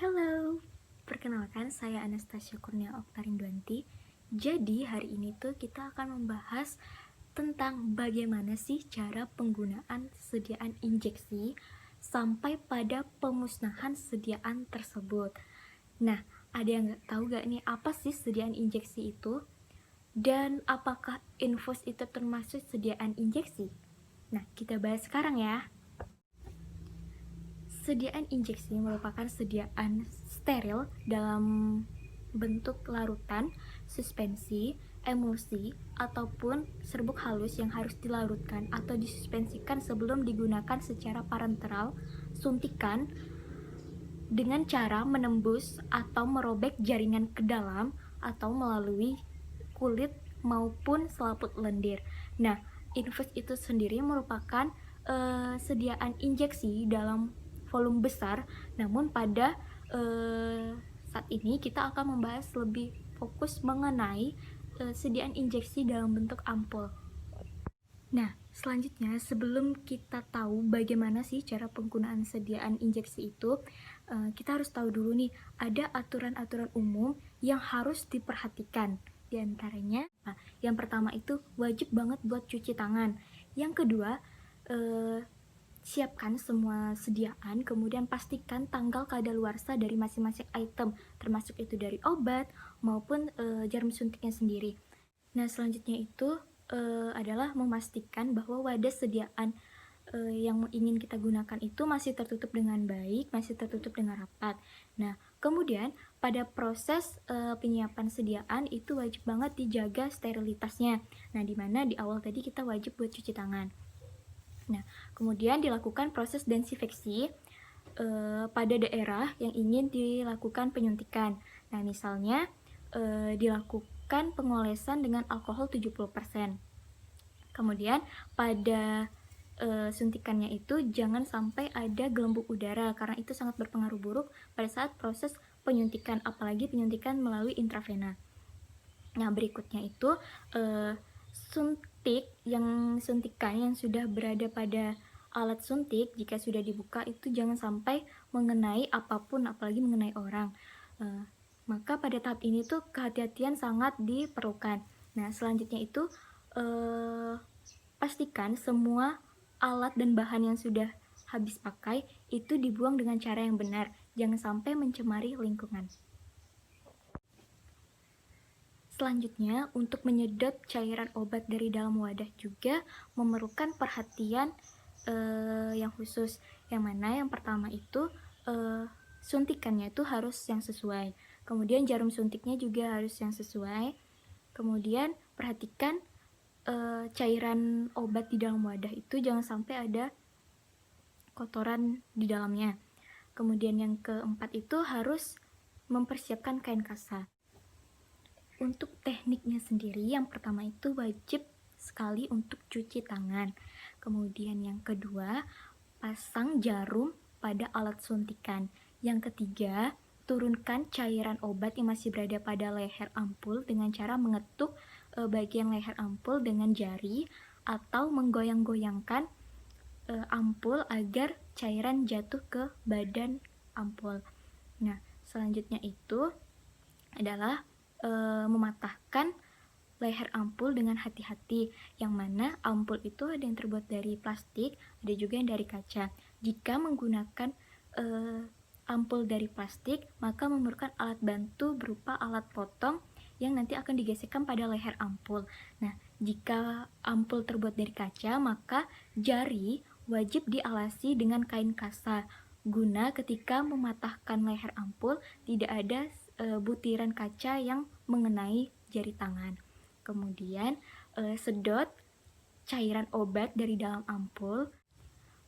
Halo, perkenalkan saya Anastasia Kurnia Oktarindwanti. Jadi hari ini tuh kita akan membahas tentang bagaimana sih cara penggunaan sediaan injeksi sampai pada pemusnahan sediaan tersebut. Nah, ada yang nggak tahu gak nih apa sih sediaan injeksi itu? Dan apakah infus itu termasuk sediaan injeksi? Nah, kita bahas sekarang ya. Sediaan injeksi merupakan sediaan steril dalam bentuk larutan, suspensi, emulsi, ataupun serbuk halus yang harus dilarutkan atau disuspensikan sebelum digunakan secara parenteral, suntikan dengan cara menembus atau merobek jaringan ke dalam atau melalui kulit maupun selaput lendir. Nah, infus itu sendiri merupakan sediaan injeksi dalam volume besar, namun pada saat ini kita akan membahas lebih fokus mengenai sediaan injeksi dalam bentuk ampul. Nah, selanjutnya sebelum kita tahu bagaimana sih cara penggunaan sediaan injeksi itu, kita harus tahu dulu nih, ada aturan-aturan umum yang harus diperhatikan. Di antaranya, yang pertama itu wajib banget buat cuci tangan. Yang kedua, siapkan semua sediaan, kemudian pastikan tanggal kadaluarsa dari masing-masing item, termasuk itu dari obat maupun jarum suntiknya sendiri. Nah, selanjutnya itu adalah memastikan bahwa wadah sediaan yang ingin kita gunakan itu masih tertutup dengan baik, masih tertutup dengan rapat. Nah, kemudian pada proses penyiapan sediaan itu wajib banget dijaga sterilitasnya. Nah, dimana di awal tadi kita wajib buat cuci tangan. Nah, kemudian dilakukan proses desinfeksi pada daerah yang ingin dilakukan penyuntikan. Nah, misalnya dilakukan pengolesan dengan alkohol 70%. Kemudian pada suntikannya itu jangan sampai ada gelembung udara karena itu sangat berpengaruh buruk pada saat proses penyuntikan, apalagi penyuntikan melalui intravena. Nah, berikutnya itu suntikan yang sudah berada pada alat suntik jika sudah dibuka itu jangan sampai mengenai apapun, apalagi mengenai orang. Maka pada tahap ini tuh kehati-hatian sangat diperlukan. Nah, selanjutnya itu pastikan semua alat dan bahan yang sudah habis pakai itu dibuang dengan cara yang benar, jangan sampai mencemari lingkungan. Selanjutnya, untuk menyedot cairan obat dari dalam wadah juga memerlukan perhatian yang khusus. Yang mana yang pertama itu suntikannya itu harus yang sesuai. Kemudian jarum suntiknya juga harus yang sesuai. Kemudian perhatikan cairan obat di dalam wadah itu jangan sampai ada kotoran di dalamnya. Kemudian yang keempat itu harus mempersiapkan kain kasa. Untuk tekniknya sendiri, yang pertama itu wajib sekali untuk cuci tangan. Kemudian yang kedua, pasang jarum pada alat suntikan. Yang ketiga, turunkan cairan obat yang masih berada pada leher ampul dengan cara mengetuk bagian leher ampul dengan jari atau menggoyang-goyangkan ampul agar cairan jatuh ke badan ampul. Nah, selanjutnya itu adalah mematahkan leher ampul dengan hati-hati, yang mana ampul itu ada yang terbuat dari plastik, ada juga yang dari kaca. Jika menggunakan ampul dari plastik, maka memerlukan alat bantu berupa alat potong yang nanti akan digesekkan pada leher ampul. Nah, jika ampul terbuat dari kaca, maka jari wajib dialasi dengan kain kasa, guna ketika mematahkan leher ampul tidak ada butiran kaca yang mengenai jari tangan. Kemudian sedot cairan obat dari dalam ampul.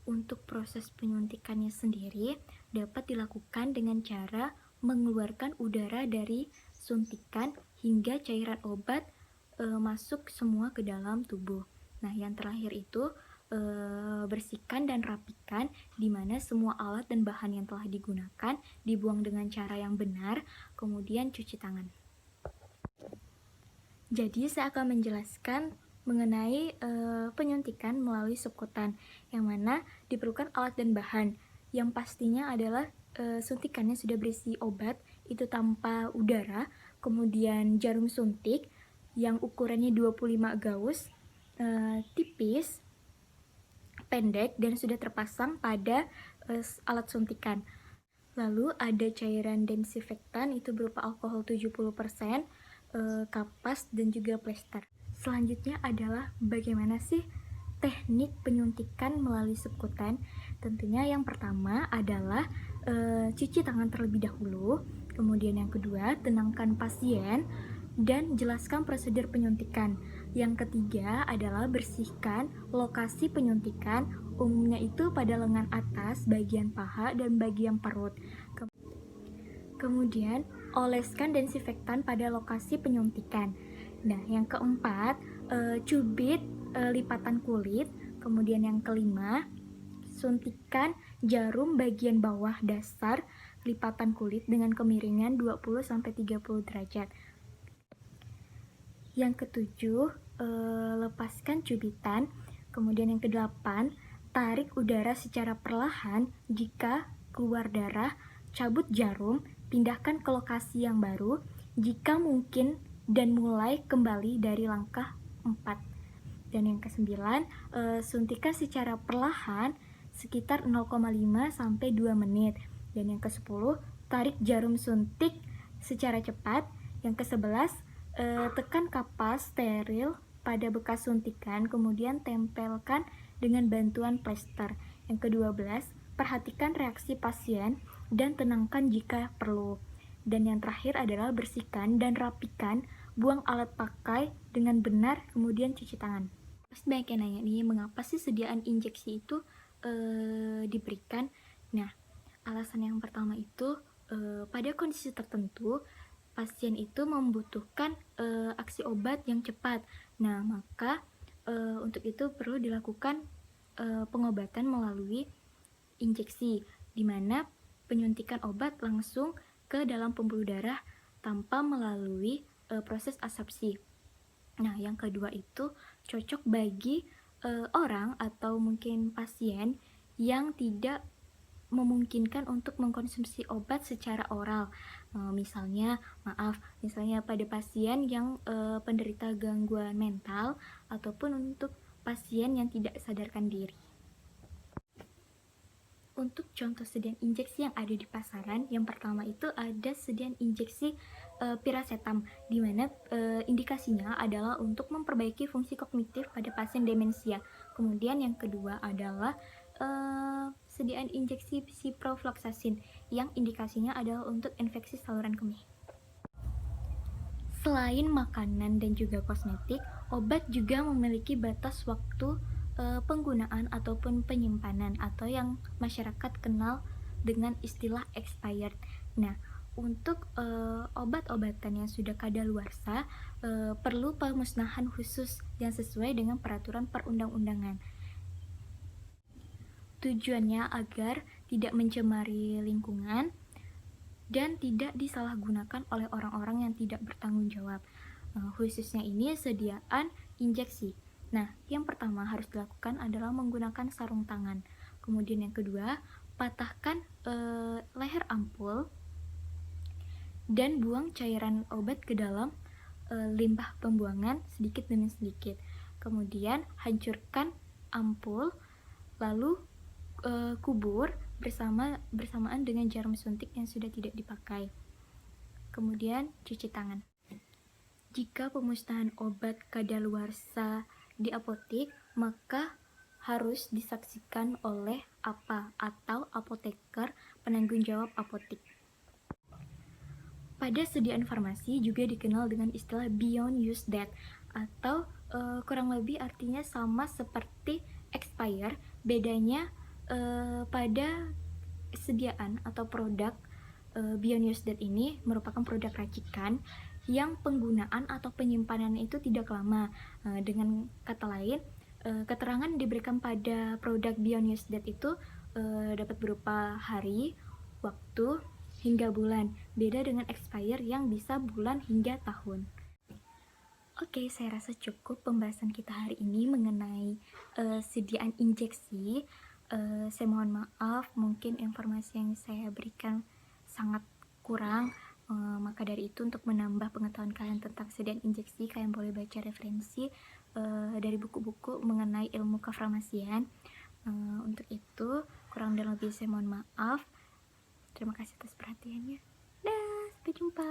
Untuk proses penyuntikannya sendiri dapat dilakukan dengan cara mengeluarkan udara dari suntikan hingga cairan obat masuk semua ke dalam tubuh. Nah, yang terakhir itu bersihkan dan rapikan di mana semua alat dan bahan yang telah digunakan dibuang dengan cara yang benar, kemudian cuci tangan. Jadi saya akan menjelaskan mengenai penyuntikan melalui subkutan, yang mana diperlukan alat dan bahan yang pastinya adalah suntikannya sudah berisi obat, itu tanpa udara, kemudian jarum suntik yang ukurannya 25 gauss, tipis, pendek, dan sudah terpasang pada alat suntikan. Lalu ada cairan desinfektan, itu berupa alkohol 70%, kapas, dan juga plester. Selanjutnya adalah bagaimana sih teknik penyuntikan melalui subkutan. Tentunya yang pertama adalah cuci tangan terlebih dahulu, kemudian yang kedua tenangkan pasien dan jelaskan prosedur penyuntikan. Yang ketiga adalah bersihkan lokasi penyuntikan, umumnya itu pada lengan atas, bagian paha, dan bagian perut. Kemudian oleskan desinfektan pada lokasi penyuntikan. Nah, yang keempat, cubit lipatan kulit. Kemudian yang kelima, suntikan jarum bagian bawah dasar lipatan kulit dengan kemiringan 20-30 derajat. Yang ketujuh, lepaskan cubitan. Kemudian yang kedelapan, tarik udara secara perlahan. Jika keluar darah, cabut jarum, pindahkan ke lokasi yang baru jika mungkin, dan mulai kembali dari langkah 4. Dan yang kesembilan, suntikan secara perlahan sekitar 0,5 sampai 2 menit. Dan yang ke-10, tarik jarum suntik secara cepat. Yang ke-11, tekan kapas steril pada bekas suntikan, kemudian tempelkan dengan bantuan plester. Yang ke-12, perhatikan reaksi pasien dan tenangkan jika perlu. Dan yang terakhir adalah bersihkan dan rapikan, buang alat pakai dengan benar, kemudian cuci tangan. Pasti banyak yang nanya nih, mengapa sih sediaan injeksi itu diberikan? Nah, alasan yang pertama itu pada kondisi tertentu pasien itu membutuhkan aksi obat yang cepat. Nah, maka untuk itu perlu dilakukan pengobatan melalui injeksi, di mana penyuntikan obat langsung ke dalam pembuluh darah tanpa melalui proses asepsi. Nah, yang kedua itu cocok bagi orang atau mungkin pasien yang tidak memungkinkan untuk mengkonsumsi obat secara oral. Misalnya pada pasien yang penderita gangguan mental ataupun untuk pasien yang tidak sadarkan diri. Untuk contoh sediaan injeksi yang ada di pasaran, yang pertama itu ada sediaan injeksi piracetam, di mana indikasinya adalah untuk memperbaiki fungsi kognitif pada pasien demensia. Kemudian yang kedua adalah sediaan injeksi ciprofloxacin yang indikasinya adalah untuk infeksi saluran kemih. Selain makanan dan juga kosmetik, obat juga memiliki batas waktu penggunaan ataupun penyimpanan, atau yang masyarakat kenal dengan istilah expired. Nah, untuk obat-obatan yang sudah kadaluarsa perlu pemusnahan khusus yang sesuai dengan peraturan perundang-undangan. Tujuannya agar tidak mencemari lingkungan dan tidak disalahgunakan oleh orang-orang yang tidak bertanggung jawab. Khususnya ini sediaan injeksi. Nah, yang pertama harus dilakukan adalah menggunakan sarung tangan. Kemudian yang kedua, patahkan leher ampul dan buang cairan obat ke dalam limbah pembuangan sedikit demi sedikit. Kemudian hancurkan ampul, lalu kubur bersamaan dengan jarum suntik yang sudah tidak dipakai. Kemudian cuci tangan. Jika pemusnahan obat kadaluarsa di apotik, maka harus disaksikan oleh APA atau apoteker penanggung jawab apotik. Pada sediaan farmasi juga dikenal dengan istilah beyond use date, atau kurang lebih artinya sama seperti expire. Bedanya pada sediaan atau produk beyond use date ini merupakan produk racikan yang penggunaan atau penyimpanan itu tidak lama. Dengan kata lain, keterangan diberikan pada produk beyond use date itu dapat berupa hari, waktu, hingga bulan. Beda dengan expire yang bisa bulan hingga tahun. Oke, saya rasa cukup pembahasan kita hari ini mengenai sediaan injeksi. Saya mohon maaf, mungkin informasi yang saya berikan sangat kurang. Maka dari itu, untuk menambah pengetahuan kalian tentang sedan injeksi, kalian boleh baca referensi dari buku-buku mengenai ilmu kefarmasian. Untuk itu, kurang dan lebih saya mohon maaf. Terima kasih atas perhatiannya. Dah, sampai jumpa.